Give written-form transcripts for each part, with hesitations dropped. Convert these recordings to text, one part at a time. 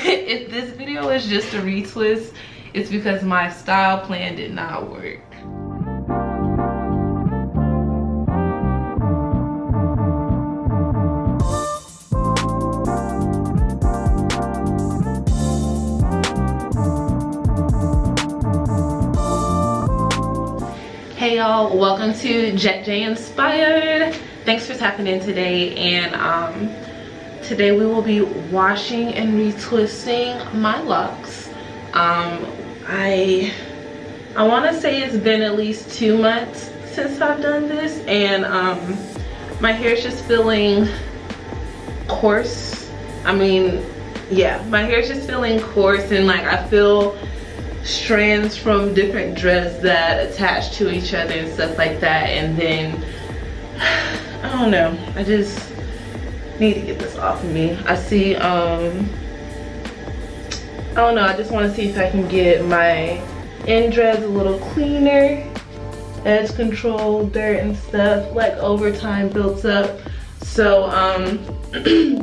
if this video is just a retwist, it's because my style plan did not work. Hey y'all, welcome to JETJInspired. Thanks for tapping in today, and today we will be washing and retwisting my locks. I want to say it's been at least 2 months since I've done this, and my hair is just feeling coarse. I mean, yeah, my hair is just feeling coarse, and like I feel strands from different dreads that attach to each other and stuff like that. And then I don't know, I just need to get this off of me. I see I don't know, I just want to see if I can get my end dreads a little cleaner, edge control, dirt and stuff like over time builds up. So I'm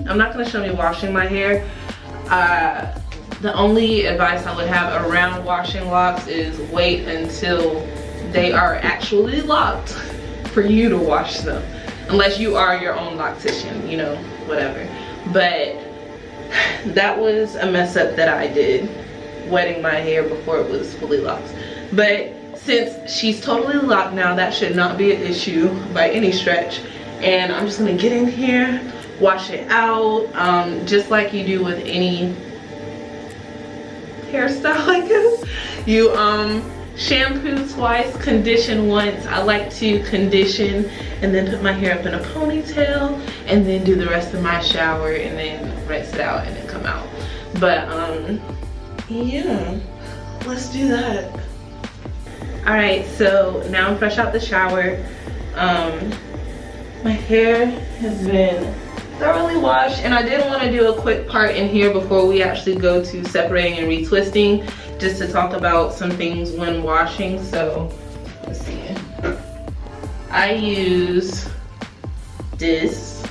not going to show me washing my hair. The only advice I would have around washing locks is wait until they are actually locked for you to wash them. Unless you are your own loctician, you know, whatever. But that was a mess up that I did, wetting my hair before it was fully locked. But since she's totally locked now, that should not be an issue by any stretch. And I'm just gonna get in here, wash it out, just like you do with any hairstyle, I guess. You shampoo twice, condition once. I like to condition and then put my hair up in a ponytail and then do the rest of my shower and then rinse it out and then come out. But yeah, let's do that. Alright, so now I'm fresh out the shower. My hair has been thoroughly washed, and I did want to do a quick part in here before we actually go to separating and retwisting, just to talk about some things when washing. So let's see, I use this,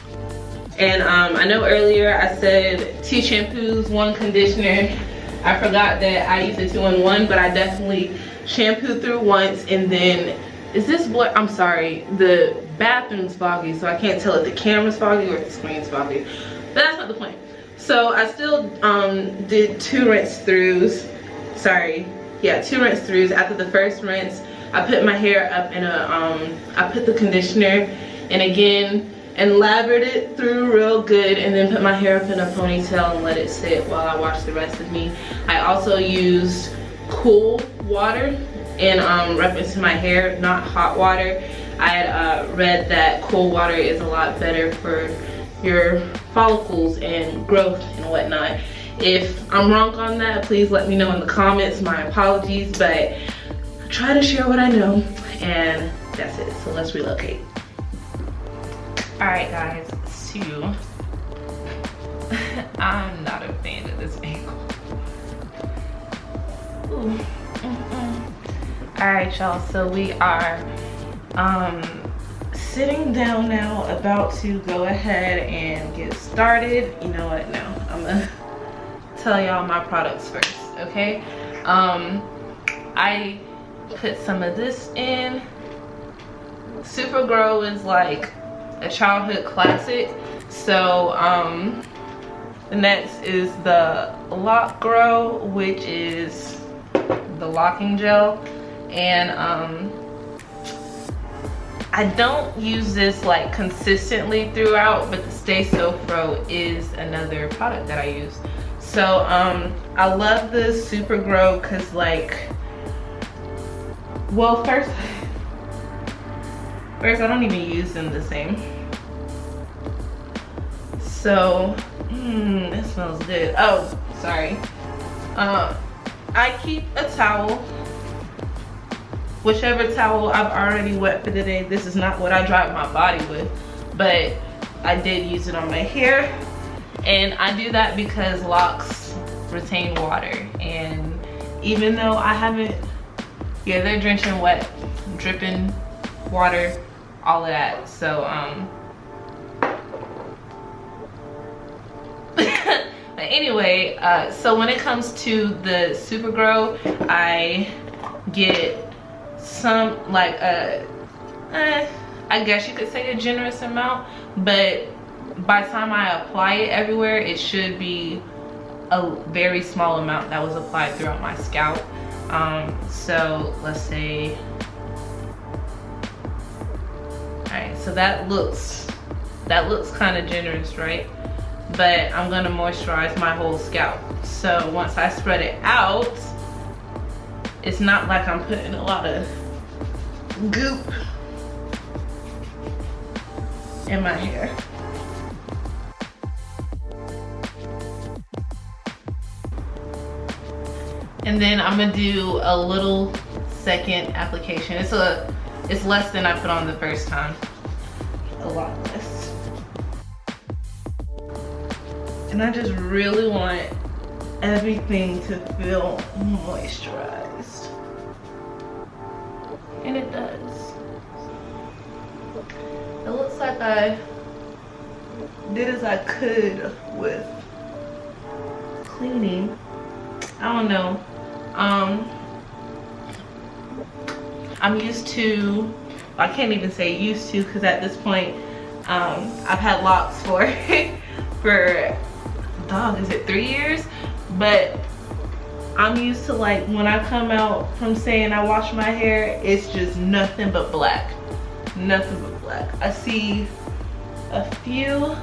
and I know earlier I said 2 shampoos, 1 conditioner. I forgot that I use a 2-in-1, but I definitely shampoo through once. And then, is this blur? I'm sorry, the bathroom's foggy, so I can't tell if the camera's foggy or if the screen's foggy, but that's not the point. So I still did 2 rinse throughs. Sorry, yeah, 2 rinse throughs. After the first rinse, I put my hair up in a I put the conditioner in again and lathered it through real good, and then put my hair up in a ponytail and let it sit while I wash the rest of me. I also used cool water in reference to my hair, not hot water. I had read that cool water is a lot better for your follicles and growth and whatnot. If I'm wrong on that, please let me know in the comments. My apologies, but I try to share what I know, and that's it. So let's relocate. Alright guys, so I'm not a fan of this angle. Ooh. Alright y'all, so we are sitting down now, about to go ahead and get started. You know what, no, I'm gonna tell y'all my products first, okay? I put some of this in. Super Grow is like a childhood classic. So the next is the Loc Grow, which is the locking gel. And I don't use this like consistently throughout, but the Stay So Fro is another product that I use. So I love the Super Grow because, like, well, first I don't even use them the same. So it smells good. Oh, sorry. I keep a towel, whichever towel I've already wet for the day. This is not what I dry my body with, but I did use it on my hair. And I do that because locks retain water, and even though I haven't, yeah, they're drenching wet, dripping water, all of that. So my But anyway, so when it comes to the super grow, I get some like I guess you could say a generous amount, but by the time I apply it everywhere, it should be a very small amount that was applied throughout my scalp. So let's say, all right, so that looks kind of generous, right? But I'm gonna moisturize my whole scalp. So once I spread it out, it's not like I'm putting a lot of goop in my hair. And then I'm gonna do a little second application. It's less than I put on the first time. A lot less. And I just really want everything to feel moisturized. And it does. It looks like I did as I could with cleaning. I don't know. I'm used to, I can't even say used to, because at this point I've had locks for dog, is it 3 years? But I'm used to, like, when I come out from saying I wash my hair, it's just nothing but black. Nothing but black. I see a few,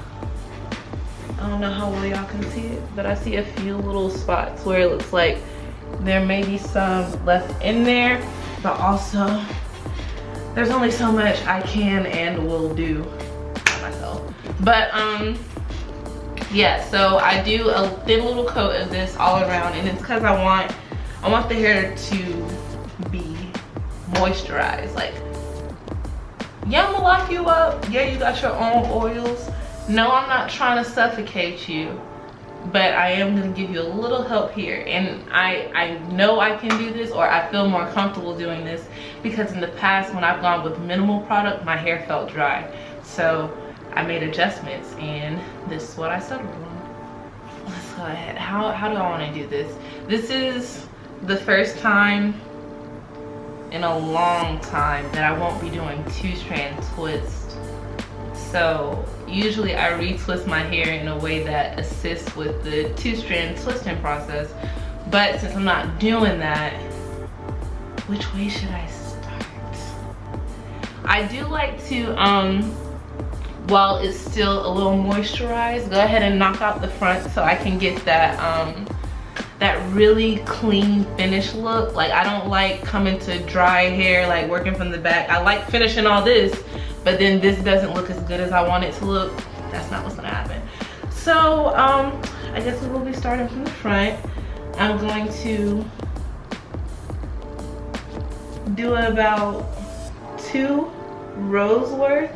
I don't know how well y'all can see it, but I see a few little spots where it looks like there may be some left in there, but also there's only so much I can and will do myself. But yeah, so I do a thin little coat of this all around, and it's because I want the hair to be moisturized. Like, yeah, I'm gonna lock you up. Yeah, you got your own oils. No, I'm not trying to suffocate you, but I am gonna give you a little help here. And I know I can do this, or I feel more comfortable doing this, because in the past when I've gone with minimal product, my hair felt dry. So I made adjustments, and this is what I settled on. Let's go ahead. How do I want to do this? This is the first time in a long time that I won't be doing 2-strand twist. So usually I retwist my hair in a way that assists with the 2-strand twisting process. But since I'm not doing that, which way should I start? I do like to, while it's still a little moisturized, go ahead and knock out the front so I can get that that really clean finish look. Like, I don't like coming to dry hair, like working from the back. I like finishing all this, but then this doesn't look as good as I want it to look. That's not what's gonna happen. So I guess we will be starting from the front. I'm going to do about 2 rows worth.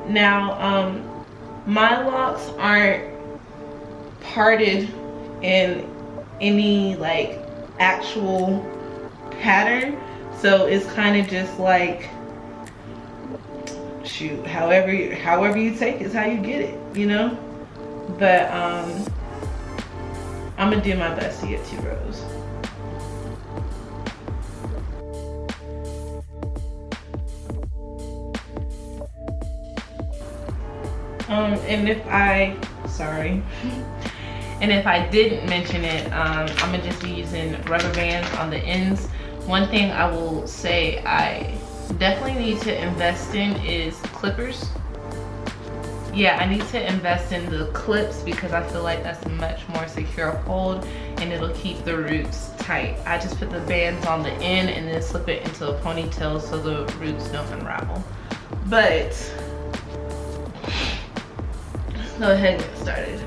Now, my locks aren't parted in any like actual pattern, so it's kind of just like, shoot, however you take is how you get it, you know. But I'm gonna do my best to get 2 rows. And if I didn't mention it, I'm gonna just be using rubber bands on the ends. One thing I will say I definitely need to invest in is clippers. Yeah, I need to invest in the clips, because I feel like that's a much more secure hold and it'll keep the roots tight. I just put the bands on the end and then slip it into a ponytail so the roots don't unravel. But let's go ahead and get started.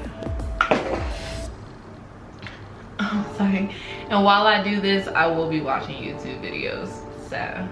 Oh, sorry. And while I do this, I will be watching YouTube videos, so.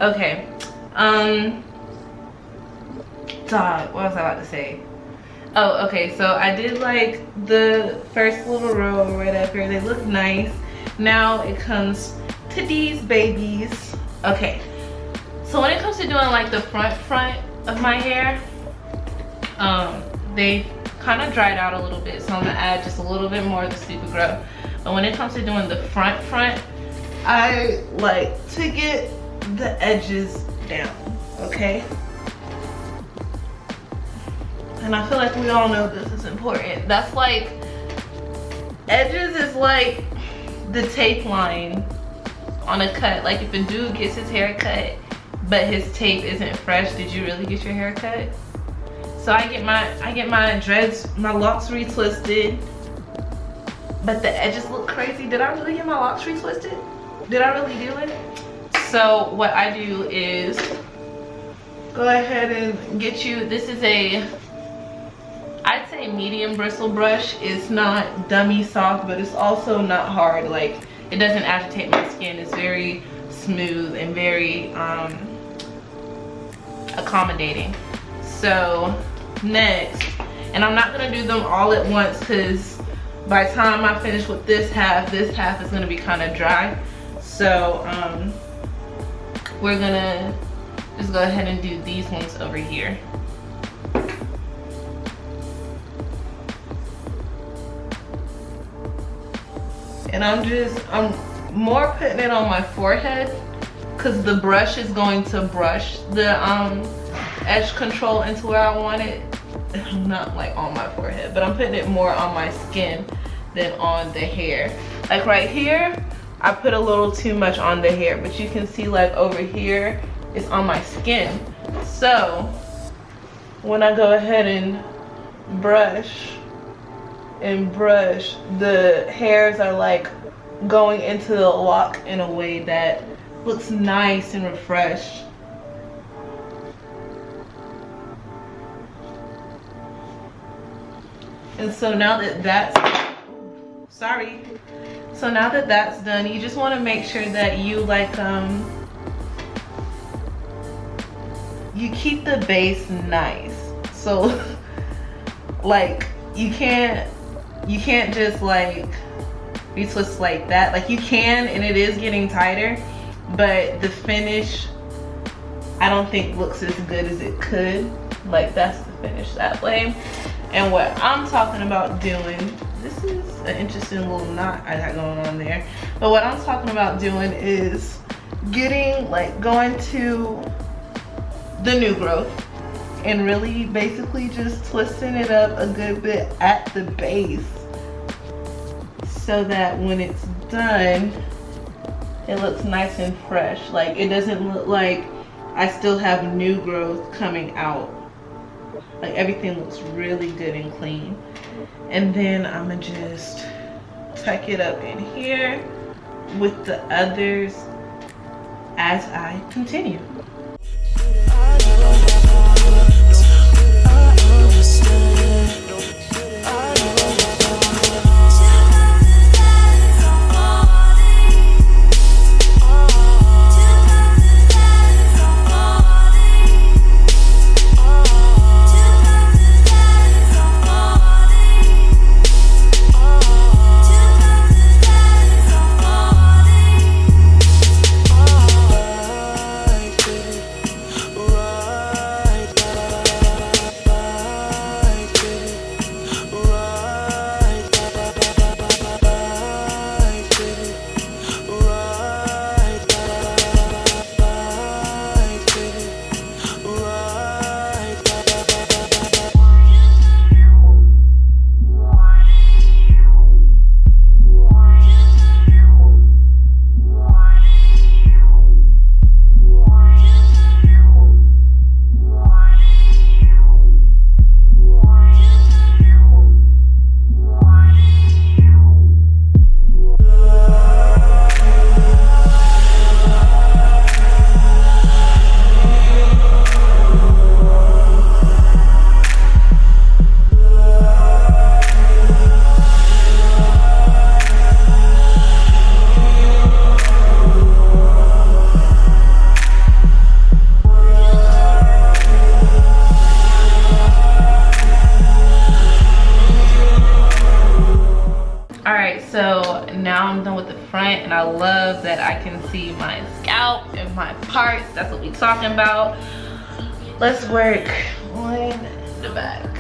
Okay. Dog, what was I about to say? Oh, okay, so I did like the first little row right up here. They look nice. Now it comes to these babies. Okay, so when it comes to doing like the front of my hair, they kind of dried out a little bit, so I'm gonna add just a little bit more of the Super Grow. But when it comes to doing the front, I like to get the edges down, okay? And I feel like we all know this is important. That's like, edges is like the tape line on a cut. Like if a dude gets his hair cut, but his tape isn't fresh, did you really get your hair cut? So I get my dreads, my locks retwisted, but the edges look crazy. Did I really get my locks retwisted? Did I really do it? So what I do is go ahead and get you, this is a, I'd say medium bristle brush. It's not dummy soft, but it's also not hard. Like it doesn't agitate my skin. It's very smooth and very accommodating. So next, and I'm not gonna do them all at once because by the time I finish with this half is gonna be kind of dry. So we're gonna just go ahead and do these ones over here. And I'm more putting it on my forehead because the brush is going to brush the edge control into where I want it. Not like on my forehead, but I'm putting it more on my skin than on the hair. Like right here, I put a little too much on the hair, but you can see like over here, it's on my skin. So when I go ahead and brush, the hairs are like going into the lock in a way that looks nice and refreshed. And so now that that's, so now that that's done, you just want to make sure that you like you keep the base nice. So like you can't just like retwist like that. Like you can, and it is getting tighter, but the finish I don't think looks as good as it could. Like that's the finish that way. And what I'm talking about doing, this is an interesting little knot I got going on there, but what I'm talking about doing is getting like going to the new growth and really basically just twisting it up a good bit at the base so that when it's done it looks nice and fresh. Like it doesn't look like I still have new growth coming out. Like everything looks really good and clean. And then I'm gonna just tuck it up in here with the others as I continue. love that I can see my scalp and my parts. That's what we talking about. Let's work on the back.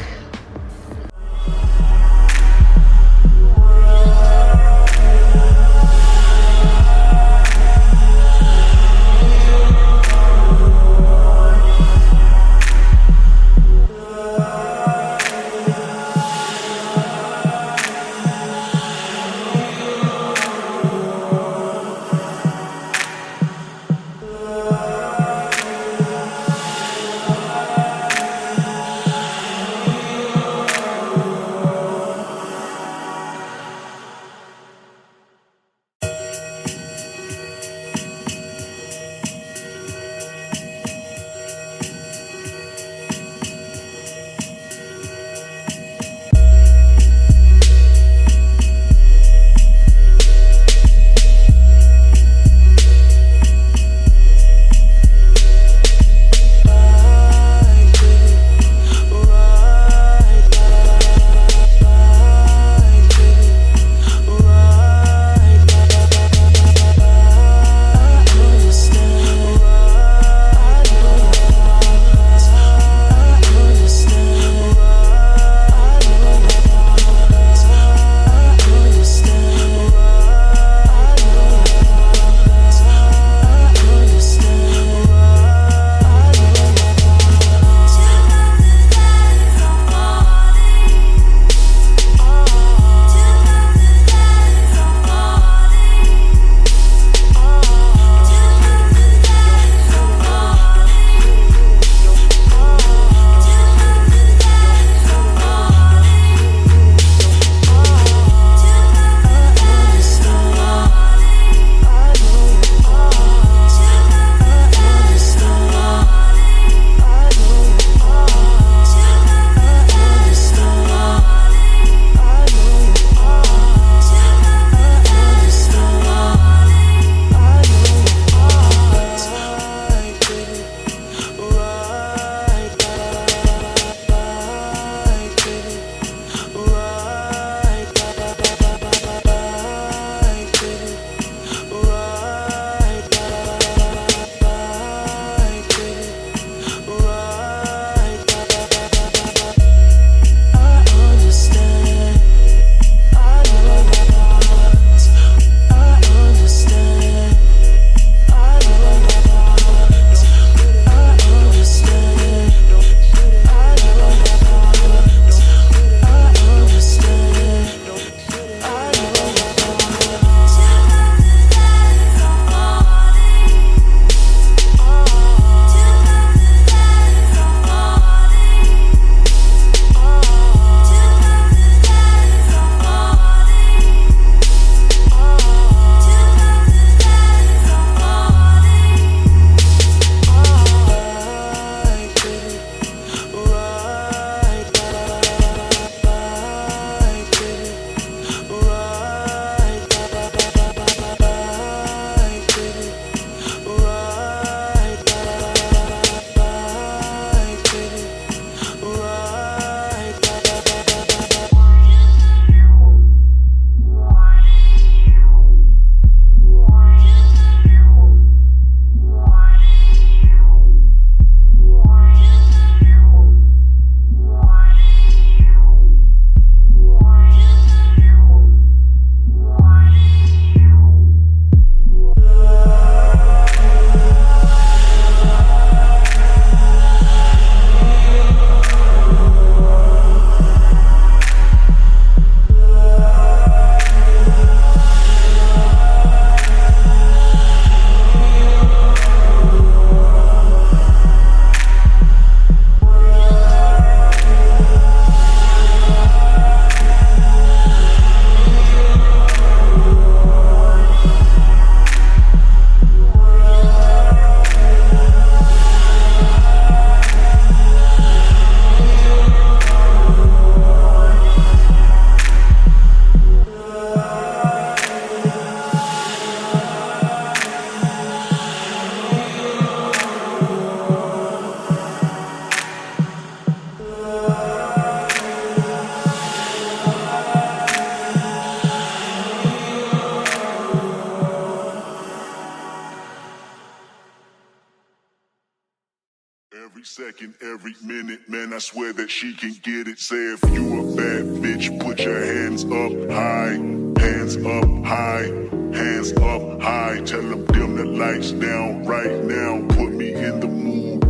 Every second, every minute, man, I swear that she can get it. Say if you a bad bitch, put your hands up high, hands up high, hands up high. Tell them dim the lights down right now, put me in the mood.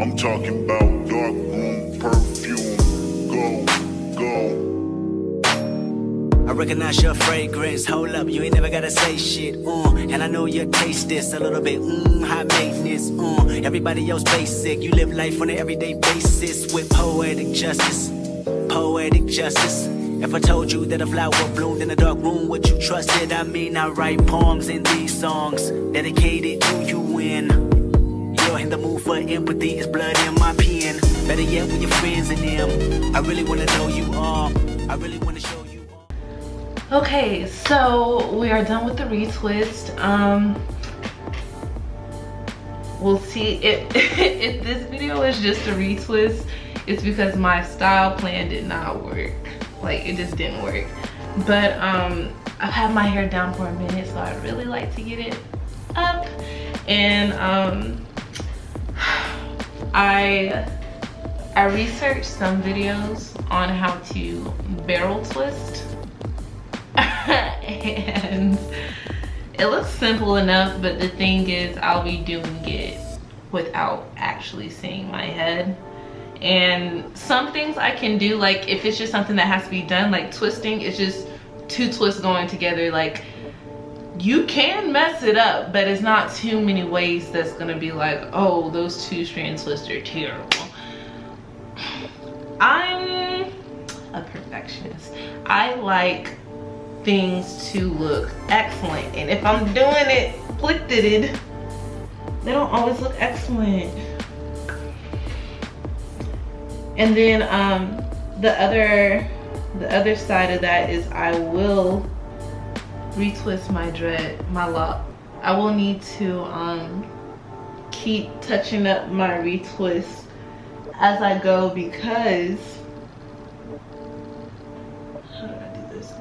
I'm talking about dark room perfume. Go, go. I recognize your fragrance, hold up, you ain't never gotta say shit, and I know your taste is a little bit, high maintenance, everybody else basic, you live life on an everyday basis with poetic justice, poetic justice. If I told you that a flower bloomed in a dark room, would you trust it? I mean, I write poems in these songs, dedicated to you when you're in the mood for empathy, it's blood in my pen, better yet with your friends and them, I really wanna know you all, I really wanna show you. Okay, so we are done with the retwist. We'll see if if this video is just a retwist, it's because my style plan did not work. Like, it just didn't work. But I've had my hair down for a minute, so I'd really like to get it up. And I researched some videos on how to barrel twist. And it looks simple enough, but the thing is, I'll be doing it without actually seeing my head. And some things I can do, like if it's just something that has to be done, like twisting, it's just two twists going together. Like, you can mess it up, but it's not too many ways that's gonna be like, oh, those two strand twists are terrible. I'm a perfectionist. I like things to look excellent, and if I'm doing it plicted, they don't always look excellent. And then the other side of that is I will retwist my lock. I will need to keep touching up my retwist as I go, because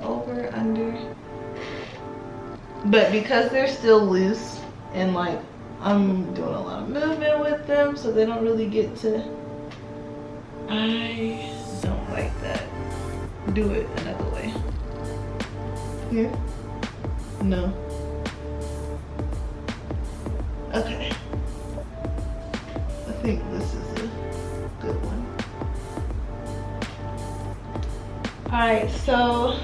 over, under, but because they're still loose and like I'm doing a lot of movement with them, so they don't really get to, I don't like that. Do it another way. Here? No. Okay. I think this is a good one. Alright, so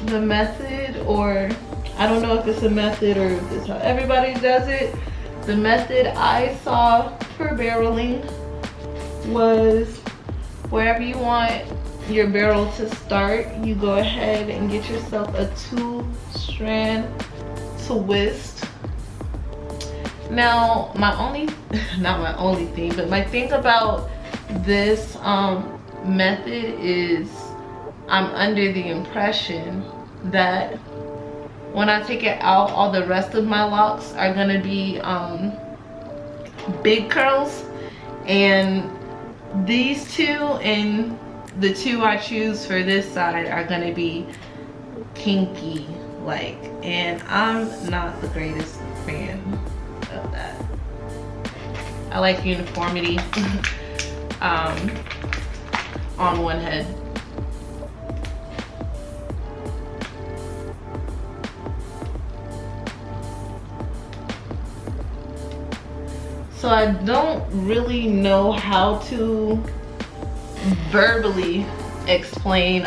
the method, or I don't know if it's a method or if it's how everybody does it, the method I saw for barreling was wherever you want your barrel to start, you go ahead and get yourself a 2-strand twist. Now my thing about this method is I'm under the impression that when I take it out, all the rest of my locks are gonna be big curls, and these two and the two I choose for this side are gonna be kinky like, and I'm not the greatest fan of that. I like uniformity on one head. So I don't really know how to verbally explain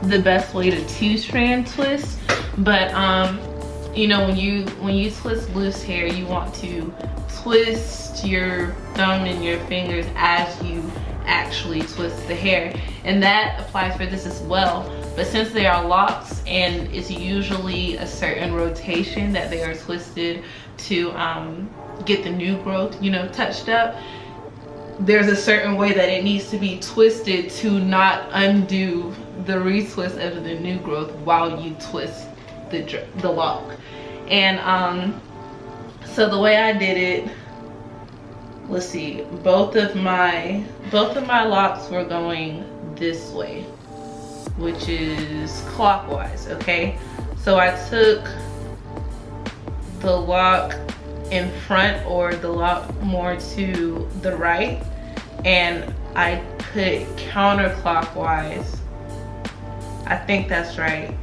the best way to 2-strand twist, but you know, when you twist loose hair, you want to twist your thumb and your fingers as you actually twist the hair, and that applies for this as well. But since they are locks and it's usually a certain rotation that they are twisted to get the new growth, you know, touched up, there's a certain way that it needs to be twisted to not undo the retwist of the new growth while you twist the lock. And so the way I did it, let's see, both of my locks were going this way, which is clockwise. Okay, so I took the lock in front or the lock more to the right, and I put counterclockwise. I think that's right.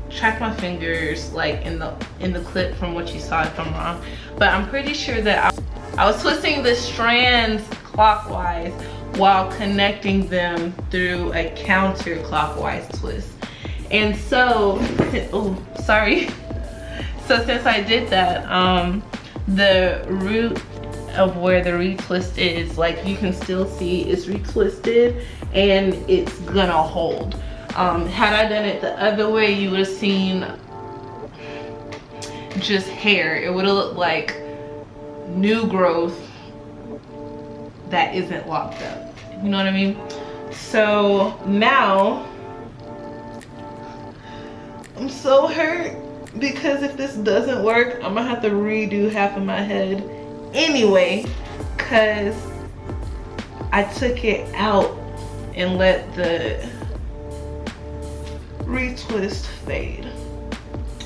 Track my fingers like in the clip from what you saw if I'm wrong, but I'm pretty sure that I was twisting the strands clockwise while connecting them through a counterclockwise twist. And so, oh, sorry. So since I did that, the root of where the retwist is, like you can still see it's retwisted and it's gonna hold. Had I done it the other way, you would have seen just hair. It would have looked like new growth that isn't locked up. You know what I mean? So now I'm so hurt because if this doesn't work, I'm gonna have to redo half of my head anyway, because I took it out and let the retwist fade.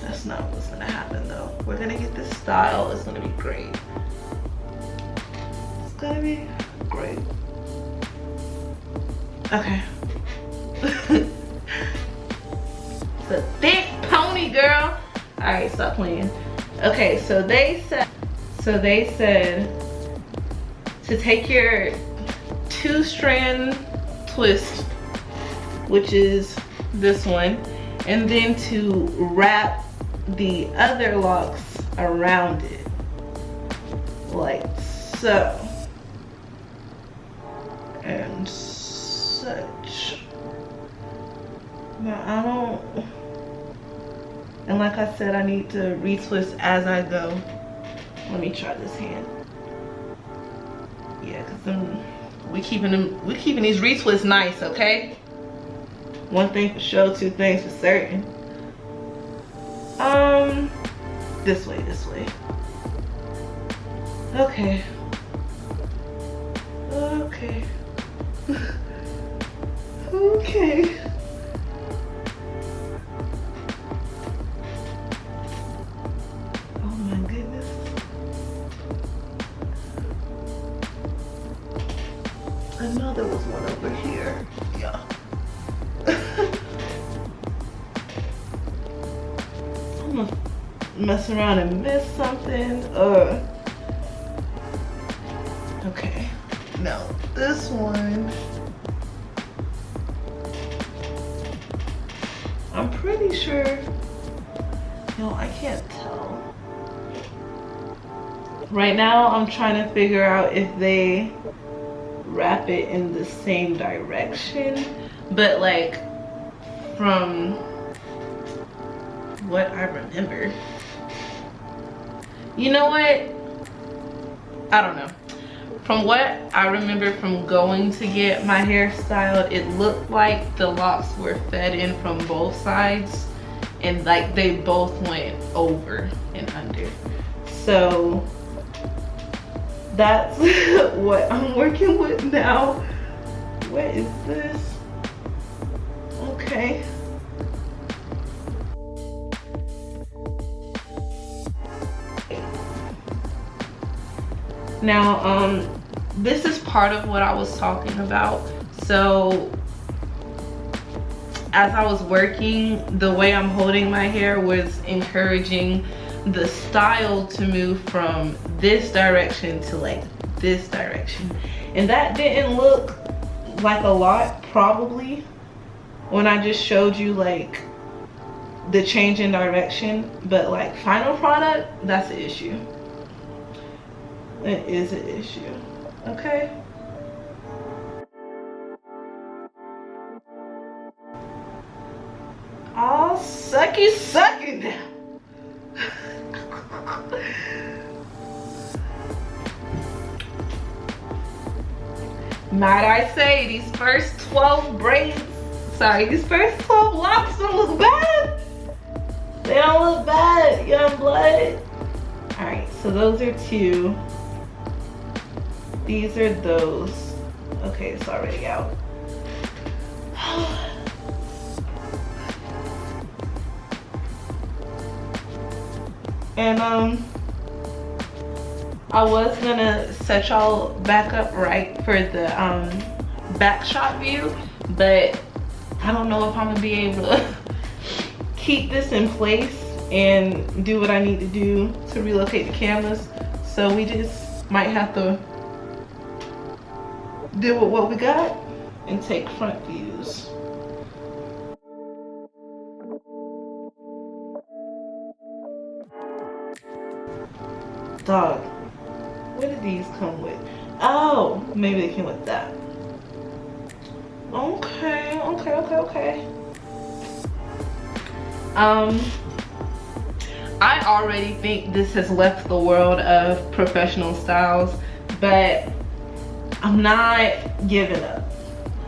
That's not what's gonna happen though. We're gonna get this style. It's gonna be great. It's gonna be great. Okay. It's a thick pony, girl. All right, stop playing. Okay, so they said to take your 2-strand twist, which is this one, and then to wrap the other locks around it, like so, and such. Now I don't, and like I said, I need to retwist as I go. Let me try this hand. Yeah, cause we keeping these retwists nice, okay? One thing for sure, 2 things for certain. This way. Okay. Okay. Okay. Oh my goodness. I know there was one over here. Yeah. I'm gonna mess around and miss something. Okay. Now this one, I'm pretty sure. No, I can't tell. Right now, I'm trying to figure out if they wrap it in the same direction, but like from what I remember. You know what? I don't know. From what I remember from going to get my hair styled, it looked like the locks were fed in from both sides and like they both went over and under. So that's what I'm working with now. What is this? Okay. Now, this is part of what I was talking about. So as I was working, the way I'm holding my hair was encouraging the style to move from this direction to like this direction. And that didn't look like a lot probably when I just showed you like the change in direction, but like final product, that's an issue. It is an issue, okay? Oh, sucky now. Might I say, these first 12 braids, these first 12 locks don't look bad. They don't look bad, young blood. All right, so those are 2. These are those. Okay, it's already out. And I was gonna set y'all back up right for the back shot view, but I don't know if I'm gonna be able to keep this in place and do what I need to do to relocate the cameras. So we just might have to deal with what we got and take front views. Dog, what did these come with? Oh, maybe they came with that. Okay. I already think this has left the world of professional styles, but I'm not giving up.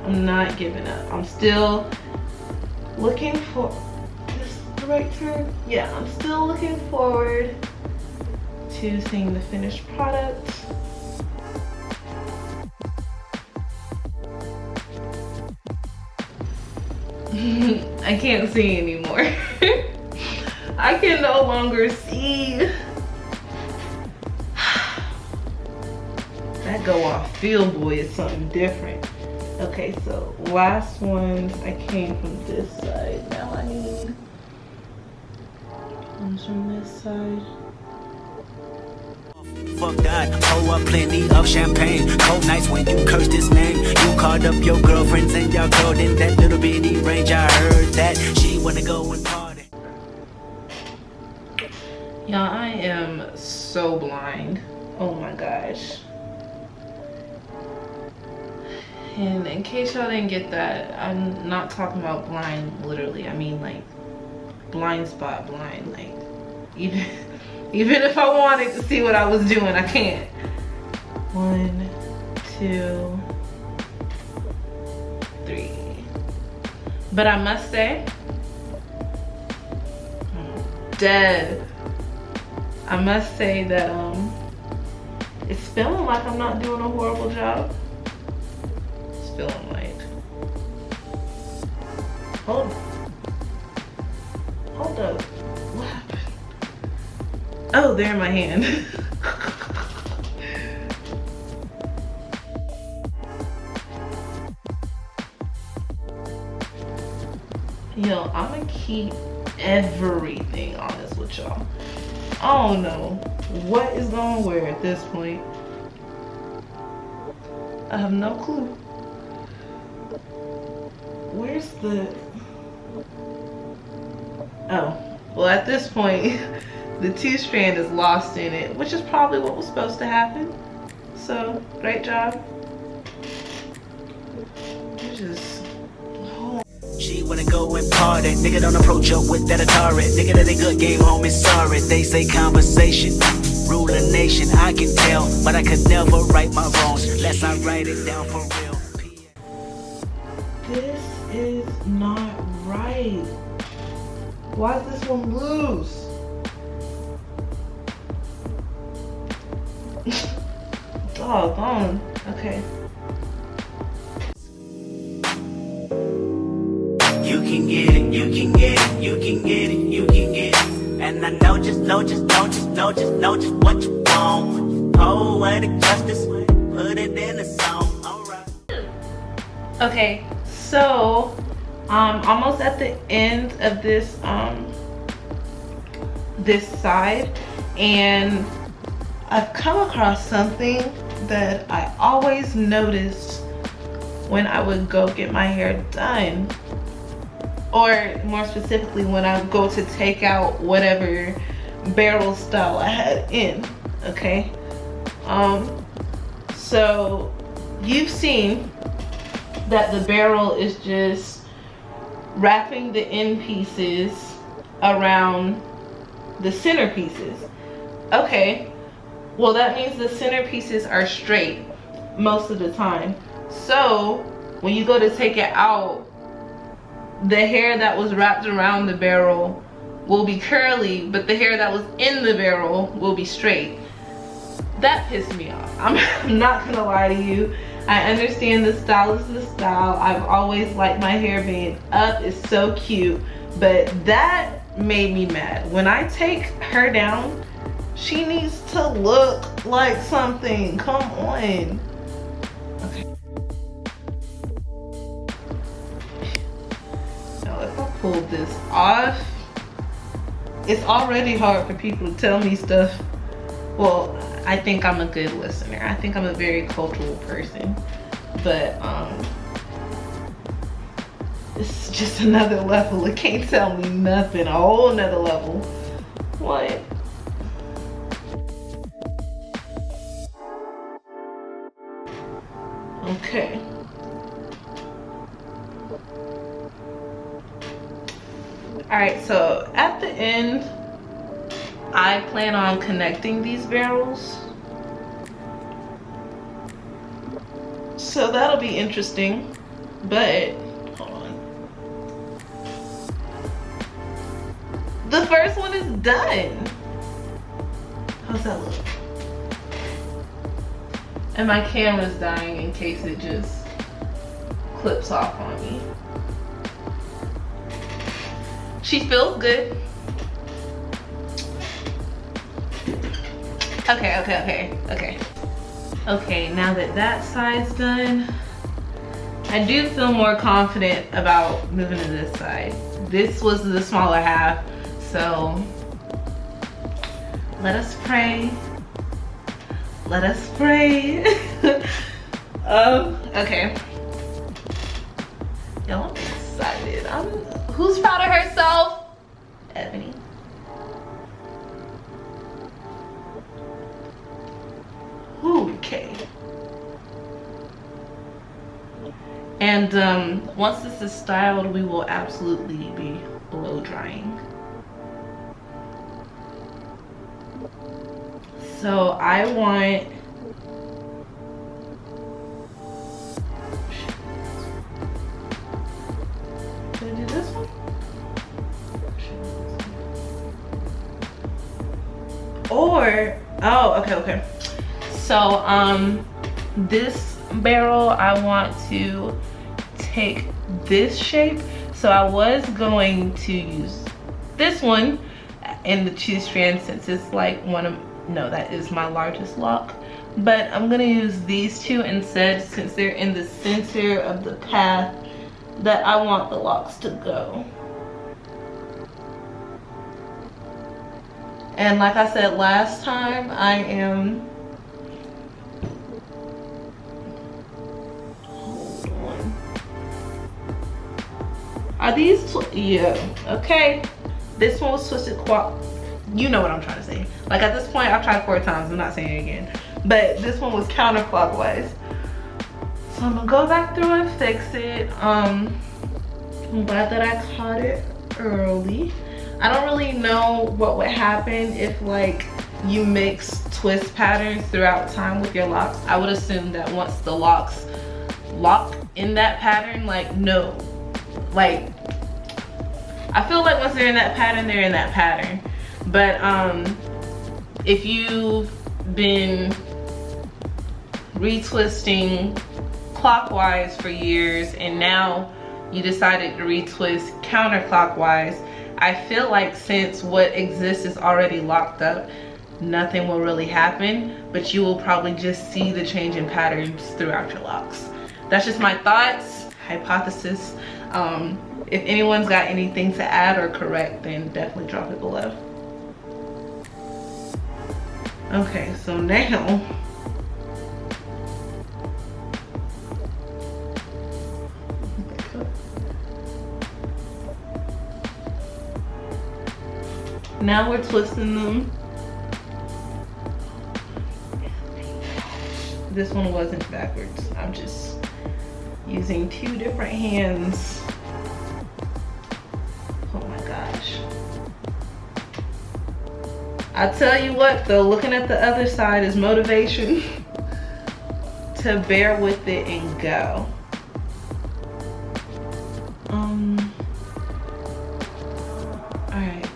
I'm still looking for this the right term? Yeah, I'm still looking forward to seeing the finished product. I can't see anymore. I can no longer see. That go off field boy is something different. Okay, so last ones I came from this side. Now I need ones from this side. Fuck that, pour up plenty of champagne. Cold nights when you cursed his name. You called up your girlfriends and y'all curled in that little bitty range. I heard that she wanna go and party. Y'all, I am so blind. Oh my gosh. And in case y'all didn't get that, I'm not talking about blind literally. I mean like blind spot blind. Like even if I wanted to see what I was doing, I can't. 1, 2, 3. But I must say, I'm dead. I must say that it's feeling like I'm not doing a horrible job. It's feeling like. Hold up. What happened? Oh, they're in my hand. Yo, I'm gonna keep everything honest with y'all. I don't know what is going where at this point. I have no clue. Where's the... Oh, well at this point, the 2-strand is lost in it, which is probably what was supposed to happen. So, great job. You just... Oh. She wanna go and party. Nigga don't approach her with that Atari. Nigga that ain't good game home is sorry. They say conversation rule a nation. I can tell, but I could never right my wrongs unless I write it down for real. This is not right. Why is this one loose? Doggone. Okay. You can get it, you can get it, you can get it, you can get it. And I know just what you want. Oh, what a justice. Put it in a song. Alright. Okay, so almost at the end of this this side, and I've come across something that I always noticed when I would go get my hair done, or more specifically when I would go to take out whatever barrel style I had in. Okay, so you've seen that the barrel is just wrapping the end pieces around the center pieces. Okay, well that means the center pieces are straight most of the time. So when you go to take it out, the hair that was wrapped around the barrel will be curly, but the hair that was in the barrel will be straight. That pissed me off. I'm not gonna lie to you. I understand the style is the style. I've always liked my hair being up. It's so cute, but that made me mad. When I take her down She needs to look like something. Come on. Okay. Now if I pull this off, it's already hard for people to tell me stuff. Well, I think I'm a good listener. I think I'm a very cultural person. But it's just another level. It can't tell me nothing. A whole nother level. What? Okay. Alright, so at the end, I plan on connecting these barrels. So that'll be interesting, but hold on. The first one is done. How's that look? And my camera's dying in case it just clips off on me. She feels good. Okay, now that that side's done, I do feel more confident about moving to this side. This was the smaller half, so let us pray. Let us pray. Okay. Yo, I'm excited. Who's proud of herself? Ebony. Okay. And once this is styled, we will absolutely be blow drying. So I want should I do this one? Or okay. So this barrel, I want to take this shape. So I was going to use this one in the 2-strand since it's like no, that is my largest lock. But I'm gonna use these two instead since they're in the center of the path that I want the locks to go. And like I said last time, I am, hold on. Are these, yeah, okay. This one was twisted you know what I'm trying to say. Like at this point, I've tried 4 times, I'm not saying it again. But this one was counterclockwise. So I'm gonna go back through and fix it. I'm glad that I caught it early. I don't really know what would happen if like you mix twist patterns throughout time with your locks. I would assume that once the locks lock in that pattern, like no. Like, I feel like once they're in that pattern, they're in that pattern. But if you've been retwisting clockwise for years and now you decided to retwist counterclockwise, I feel like since what exists is already locked up, nothing will really happen, but you will probably just see the change in patterns throughout your locks. That's just my thoughts, hypothesis. If anyone's got anything to add or correct, then definitely drop it below. Okay, so now we're twisting them. This one wasn't backwards. I'm just using 2 different hands. Oh my gosh. I tell you what though, looking at the other side is motivation to bear with it and go. Alright.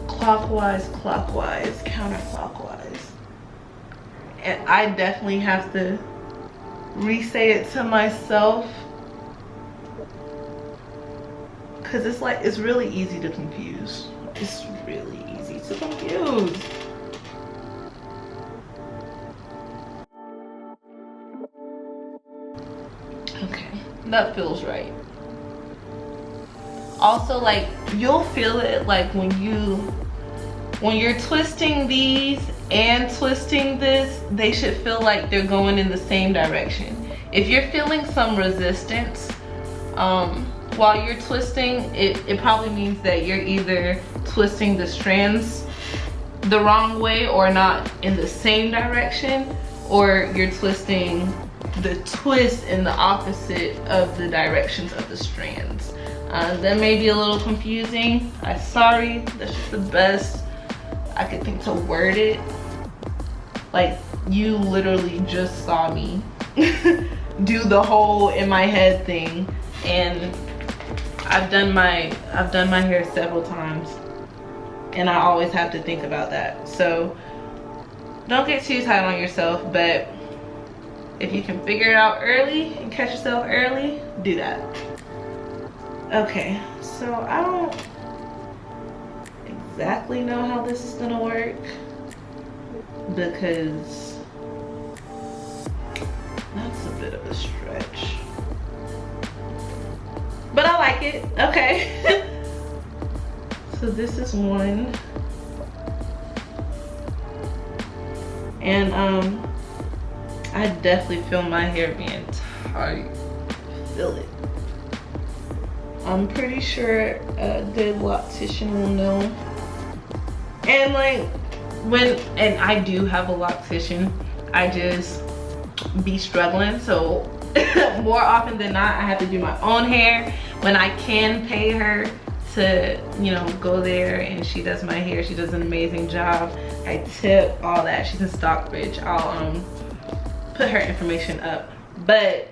Clockwise, clockwise, counterclockwise. And I definitely have to re-say it to myself, because it's like, it's really easy to confuse. It's really easy to confuse. Okay, that feels right. Also, like, you'll feel it like when you're twisting these and twisting this, they should feel like they're going in the same direction. If you're feeling some resistance while you're twisting, it probably means that you're either twisting the strands the wrong way or not in the same direction, or you're twisting the twist in the opposite of the directions of the strands. That may be a little confusing. I'm sorry, that's just the best I could think to word it. Like, you literally just saw me do the whole in my head thing, and I've done my hair several times, and I always have to think about that. So don't get too tight on yourself, but if you can figure it out early and catch yourself early, do that. Okay, so I don't exactly know how this is gonna work, because that's a bit of a stretch, but I like it. Okay. So this is one, and I definitely feel my hair being tight. Feel it. I'm pretty sure a good loctician will know. And like, and I do have a loctician, I just be struggling. So more often than not, I have to do my own hair. When I can pay her to, you know, go there and she does my hair, she does an amazing job. I tip, all that. She's in Stockbridge. I'll put her information up. But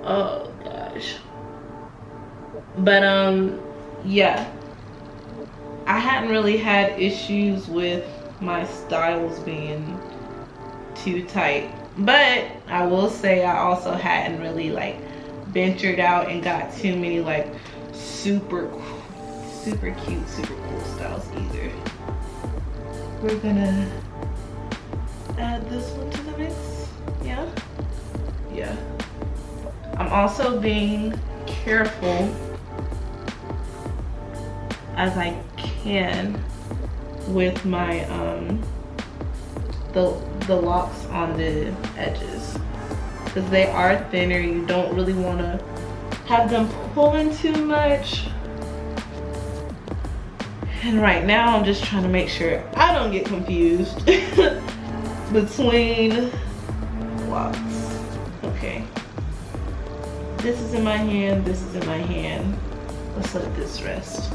oh gosh. But yeah, I hadn't really had issues with my styles being too tight, but I will say I also hadn't really like ventured out and got too many like super cute, super cool styles either. We're gonna add this one to the mix. Yeah. I'm also being careful as I can with my the locks on the edges, because they are thinner. You don't really want to have them pulling too much. And right now I'm just trying to make sure I don't get confused between locks. Okay, this is in my hand, this is in my hand. Let's let this rest,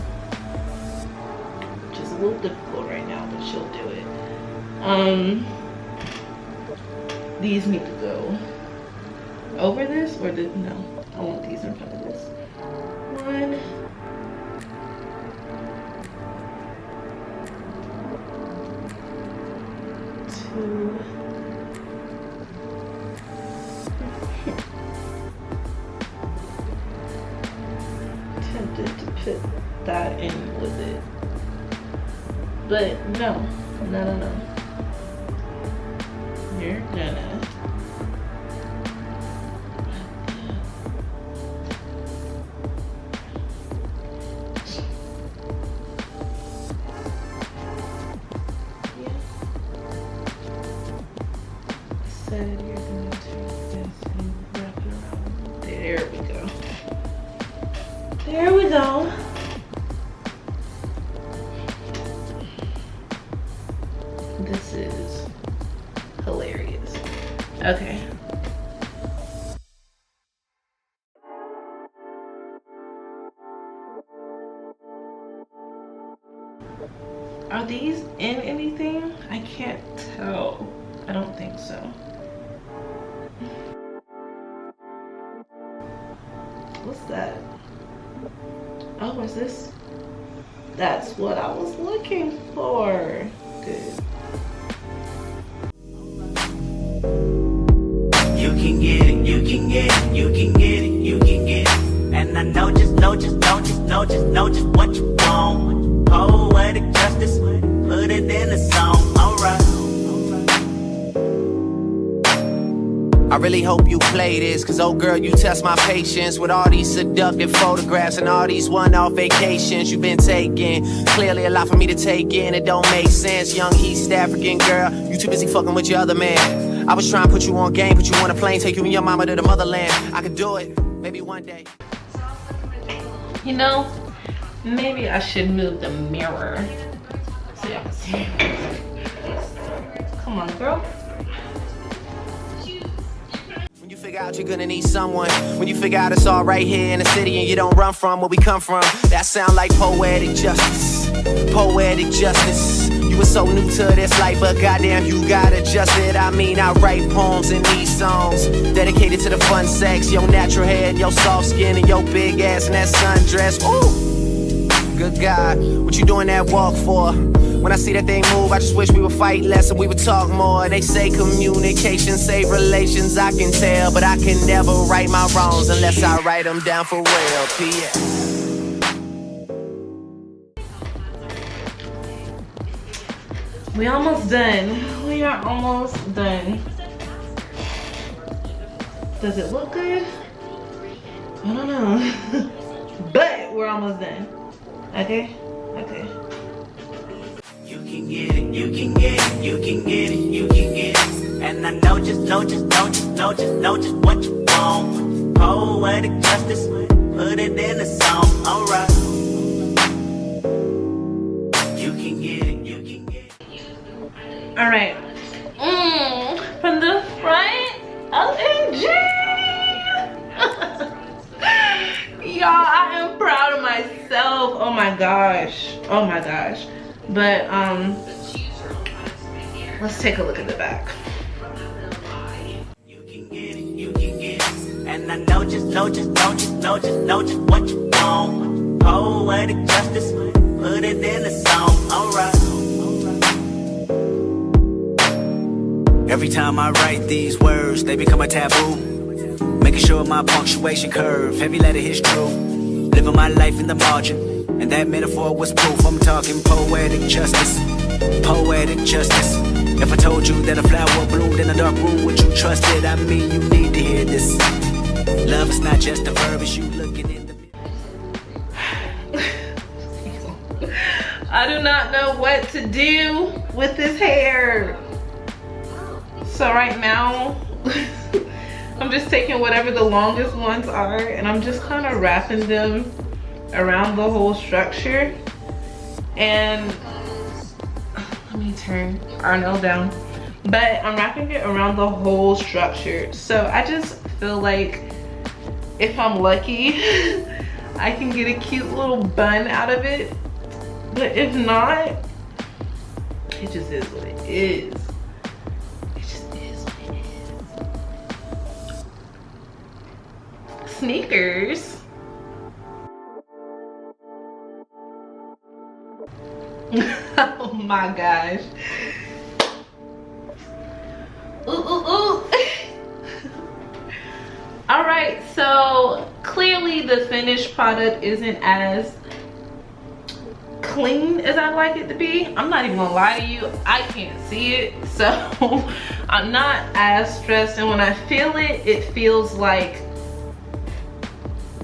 which is a little difficult right now, but she'll do it. These need to go over this, or no, I want these in front of this. 1, 2. Tempted to put that in with it, but no. You're gonna said you're going to take this and wrap it around. There we go. There we go. This is hilarious. Okay. Are these in anything? I can't tell. I don't think so. What's that? Oh, is this? That's what I was looking for. Good. You can get it, you can get it, you can get it, you can get it. And I know just what you want. Poetic justice, put it in a song, alright. I really hope you play this, cause oh girl, you test my patience with all these seductive photographs and all these one-off vacations you've been taking. Clearly a lot for me to take in, it don't make sense. Young East African girl, you too busy fucking with your other man. I was trying to put you on game, put you on a plane, take you and your mama to the motherland. I could do it, maybe one day. You know, maybe I should move the mirror so y'all can see. Come on, girl. When you figure out you're gonna need someone, when you figure out it's all right here in the city and you don't run from where we come from, that sound like poetic justice. Poetic justice. You were so new to this life, but goddamn you got adjusted. I mean, I write poems in these songs dedicated to the fun sex, your natural head, your soft skin, and your big ass and that sundress. Ooh, good God, what you doing that walk for? When I see that thing move, I just wish we would fight less and we would talk more. They say communication save relations, I can tell, but I can never right my wrongs unless I write them down for real. P.S. We almost done. We are almost done. Does it look good? I don't know. But we're almost done. Okay? Okay. You can get it, you can get it, you can get it, you can get it. And I know just what you want. Poetic justice, put it in a song, alright. You can get it, you can get it. Alright. From the front, OMG! Y'all, I am proud of myself. Oh my gosh. Oh my gosh. But let's take a look at the back. You can get it, you can get it. And I know just what you want. Poetic justice, put it in a song, alright. Every time I write these words, they become a taboo. Making sure my punctuation curve, heavy letter hits true. Living my life in the margin. And that metaphor was proof. I'm talking poetic justice. Poetic justice. If I told you that a flower bloomed in a dark room, would you trust it? I mean, you need to hear this. Love is not just a verb, it's you looking in the mirror. I do not know what to do with this hair. So right now, I'm just taking whatever the longest ones are and I'm just kind of wrapping them around the whole structure. And let me turn Arnell down, but I'm wrapping it around the whole structure. So I just feel like if I'm lucky I can get a cute little bun out of it, but if not, it just is what it is. It just is what it is. Sneakers. Oh my gosh. Ooh, ooh, ooh. All right, so clearly the finished product isn't as clean as I'd like it to be. I'm not even gonna lie to you, I can't see it, so I'm not as stressed, and when I feel it, it feels like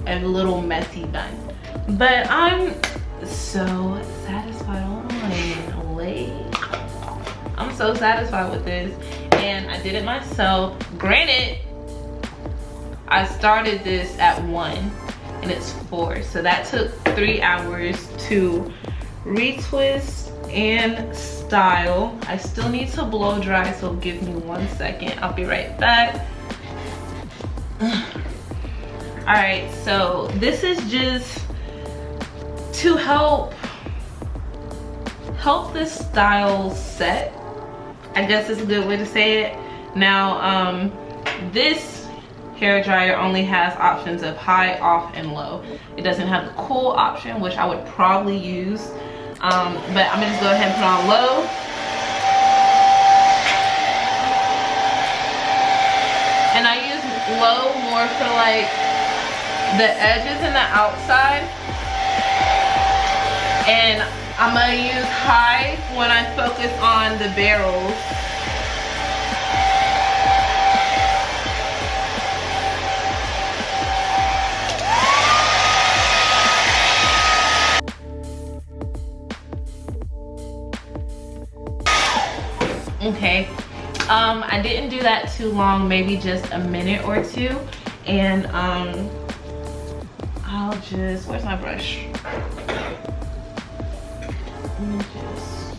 a little messy bun. But I'm so satisfied. I'm so satisfied with this, and I did it myself. Granted, I started this at 1 and it's 4, so that took 3 hours to retwist and style. I still need to blow dry, so give me 1 second. I'll be right back. All right, so this is just to help this style set, I guess is a good way to say it. Now this hair dryer only has options of high, off, and low. It doesn't have the cool option, which I would probably use, but I'm gonna just go ahead and put on low. And I use low more for like the edges and the outside, and I'm gonna use high when I focus on the barrels. Okay, I didn't do that too long, maybe just a minute or two. And I'll just, where's my brush? Let me just,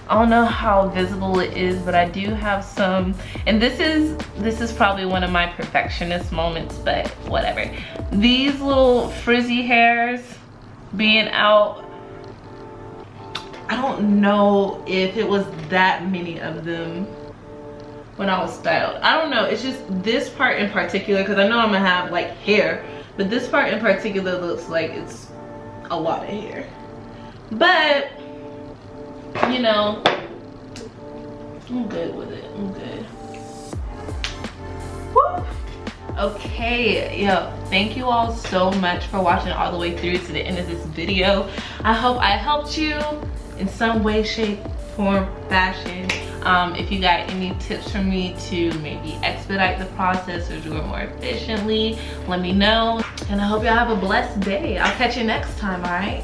I don't know how visible it is, but I do have some, and this is probably one of my perfectionist moments, but whatever. These little frizzy hairs being out, I don't know if it was that many of them when I was styled. I don't know, it's just this part in particular, because I know I'm gonna have like hair, but this part in particular looks like it's a lot of hair. But you know, I'm good with it. I'm good. Woo! Okay, yo, thank you all so much for watching all the way through to the end of this video. I hope I helped you in some way, shape, form, fashion. If you got any tips from me to maybe expedite the process or do it more efficiently, let me know. And I hope y'all have a blessed day. I'll catch you next time, all right?